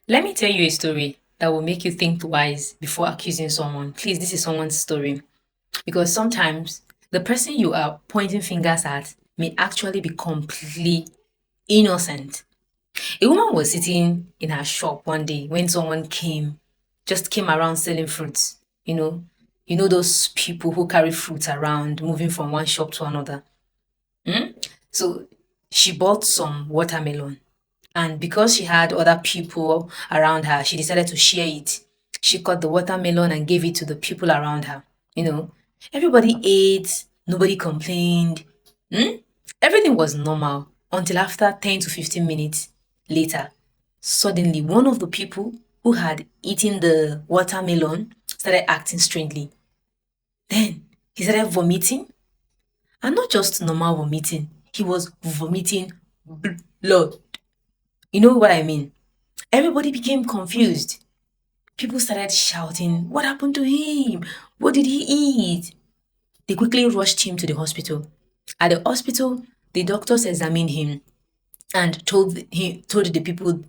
Let me tell you a story that will make you think twice before accusing someone. Please, this is someone's story. Because sometimes the person you are pointing fingers at may actually be completely innocent. A woman was sitting in her shop one day when someone just came around selling fruits. Those people who carry fruits around, moving from one shop to another. Hmm? So she bought some watermelon, and because she had other people around her, she decided to share it. She cut the watermelon and gave it to the people around her. You know, everybody ate, nobody complained. Hmm? Everything was normal until after 10 to 15 minutes later. Suddenly, one of the people who had eaten the watermelon started acting strangely. Then he started vomiting, and not just normal vomiting, he was vomiting blood. You know what I mean? Everybody became confused. People started shouting, "What happened to him? What did he eat?" They quickly rushed him to the hospital. At the hospital, the doctors examined him and told the people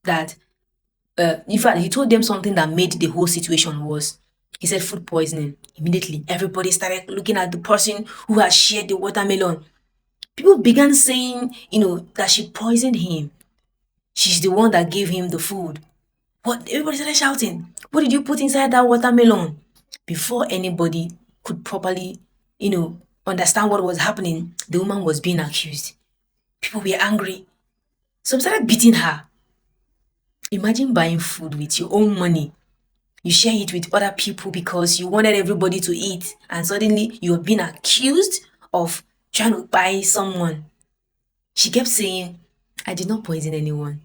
that, in fact, he told them something that made the whole situation worse. He said food poisoning. Immediately, everybody started looking at the person who had shared the watermelon. People began saying, that she poisoned him. She's the one that gave him the food. What? Everybody started shouting, "What did you put inside that watermelon?" Before anybody could properly, understand what was happening, the woman was being accused. People were angry. Some started beating her. Imagine buying food with your own money. You share it with other people because you wanted everybody to eat, and suddenly you're being accused of trying to buy someone. She kept saying, "I did not poison anyone.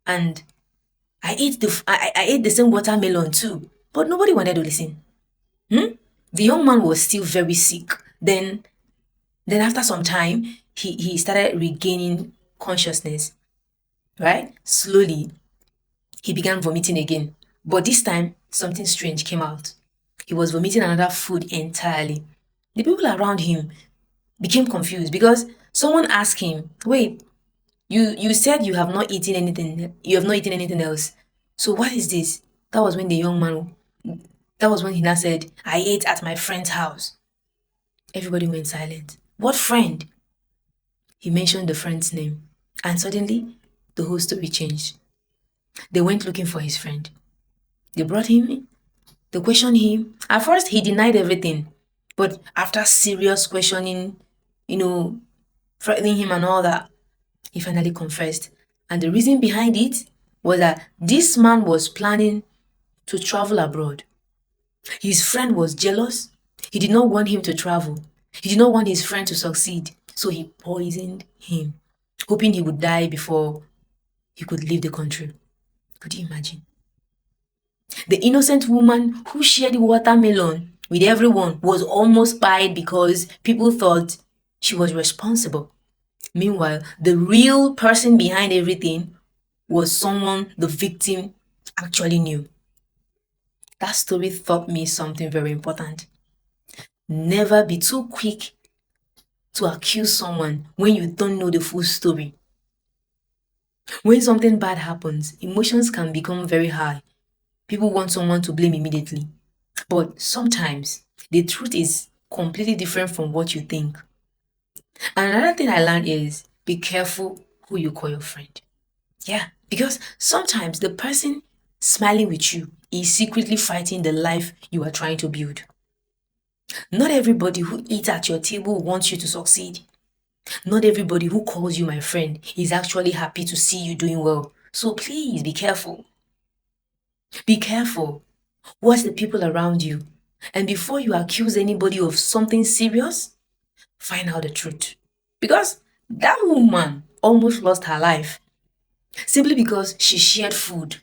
And I ate the same watermelon too." But nobody wanted to listen. Hmm? The young man was still very sick. Then after some time, he started regaining consciousness, right? Slowly, he began vomiting again. But this time, something strange came out. He was vomiting another food entirely. The people around him became confused because someone asked him, "Wait, you said you have not eaten anything else. So what is this?" That was when the young man that was when he now said, "I ate at my friend's house." Everybody went silent. What friend? He mentioned the friend's name. And suddenly the whole story changed. They went looking for his friend. They brought him in. They questioned him. At first he denied everything. But after serious questioning, you know, threatening him and all that, he finally confessed. And the reason behind it was that this man was planning to travel abroad. His friend was jealous. He did not want him to travel. He did not want his friend to succeed. So he poisoned him, hoping he would die before he could leave the country. Could you imagine? The innocent woman who shared the watermelon with everyone was almost fired because people thought she was responsible. Meanwhile, the real person behind everything was someone the victim actually knew. That story taught me something very important. Never be too quick to accuse someone when you don't know the full story. When something bad happens, emotions can become very high. People want someone to blame immediately. But sometimes the truth is completely different from what you think. And another thing I learned is be careful who you call your friend. Yeah, because sometimes the person smiling with you is secretly fighting the life you are trying to build. Not everybody who eats at your table wants you to succeed. Not everybody who calls you my friend is actually happy to see you doing well. So please be careful. Be careful. Watch the people around you. And before you accuse anybody of something serious, find out the truth. Because that woman almost lost her life simply because she shared food